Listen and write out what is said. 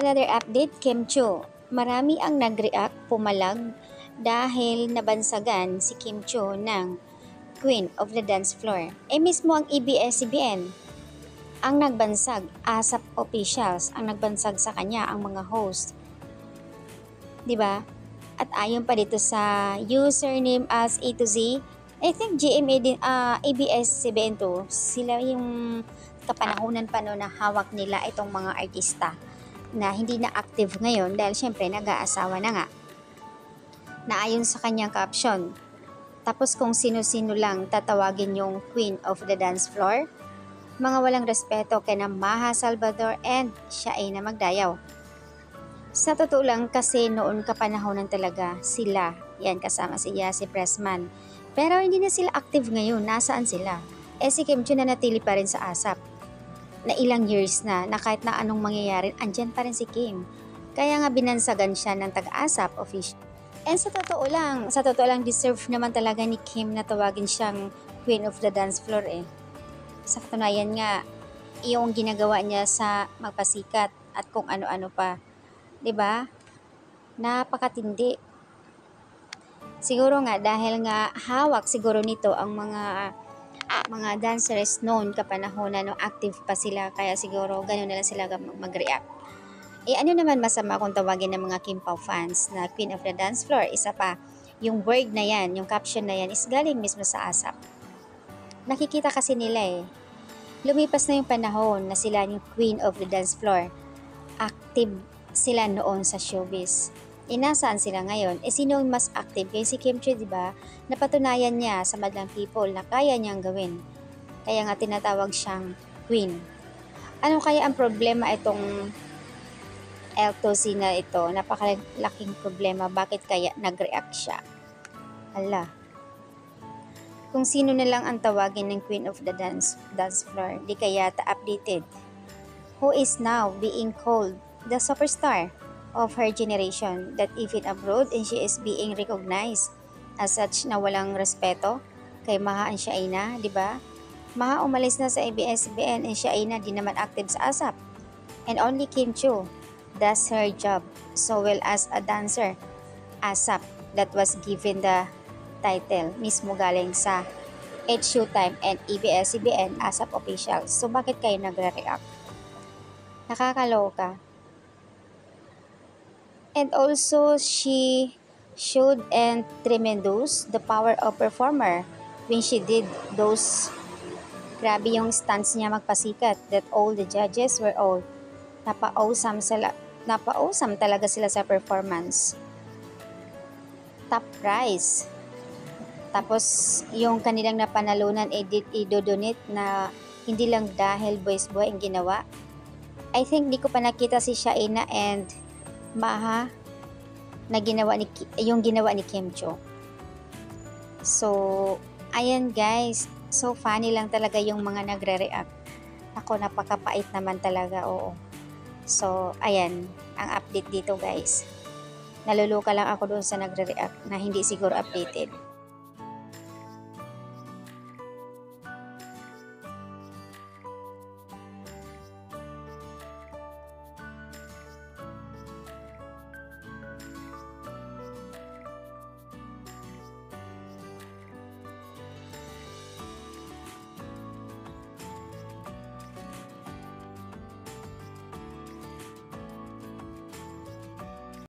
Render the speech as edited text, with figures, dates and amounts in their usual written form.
Another update, Kim Chiu. Marami ang nag-react, pumalag dahil nabansagan si Kim Chiu ng Queen of the Dance Floor. Mismo ang ABS-CBN ang nagbansag, ASAP officials ang nagbansag sa kanya, ang mga host. 'Di ba? At ayon pa dito sa username as A to Z, I think GMA din, ABS-CBN to, sila yung kapanahunan pa no na hawak nila itong mga artista na hindi na active ngayon dahil syempre nag-aasawa na nga. Na ayon sa kanyang caption, tapos kung sino-sino lang tatawagin yung Queen of the Dance Floor, mga walang respeto kay na Maha Salvador and Shaina Magdayaw. Sa totoo lang kasi noon kapanahonan talaga sila, yan kasama si Yasi Pressman. Pero hindi na sila active ngayon, nasaan sila? Si Kim Chiu na natili pa rin sa ASAP. Na ilang years na kahit na anong mangyayari, andyan pa rin si Kim. Kaya nga binansagan siya ng taga-ASAP official. And sa totoo lang deserve naman talaga ni Kim na tawagin siyang Queen of the Dance Floor Sa katunayan nga, yung ginagawa niya sa magpasikat at kung ano-ano pa. 'Di ba? Napakatindi. Siguro nga dahil nga hawak siguro nito ang mga dancers noon kapanahonan no active pa sila, kaya siguro ganoon na lang sila mag-react. Ano naman masama kung tawagin ng mga Kim Pao fans na Queen of the Dance Floor? Isa pa, yung word na yan, yung caption na yan is galing mismo sa ASAP. Nakikita kasi nila lumipas na yung panahon na sila yung Queen of the Dance Floor. Active sila noon sa showbiz. Nasaan sila ngayon? Sino yung mas active? Kaya si Kim Chiu, di ba? Napatunayan niya sa madlang people na kaya niyang gawin. Kaya nga tinatawag siyang Queen. Ano kaya ang problema itong L2C na ito? Napakalaking problema. Bakit kaya nag-react siya? Hala. Kung sino na lang ang tawagin ng Queen of the Dance Floor, di kaya updated. Who is now being called the superstar of her generation, that even abroad and she is being recognized as such na walang respeto kay Maha and Shaina, di ba? Maha umalis na sa ABS-CBN and Shaina di naman active sa ASAP. And only Kim Chiu does her job so well as a dancer ASAP that was given the title mismo galing sa Showtime and ABS-CBN ASAP officials. So bakit kayo nagre-react? Nakakaloka. And also, she showed and tremendous the power of performer when she did those, grabe yung stunts niya magpasikat, that all the judges were all napa-awesome talaga sila sa performance. Top prize. Tapos, yung kanilang napanalunan i-donate na hindi lang dahil boys boy ang ginawa. I think di ko pa nakita si Shaina and Maha na ginawa ni Kim Chiu. So, ayan guys. So, funny lang talaga yung mga nagre-react. Ako, napakapait naman talaga, oo. So, ayan, ang update dito guys. Naluluka lang ako doon sa nagre-react na hindi siguro updated.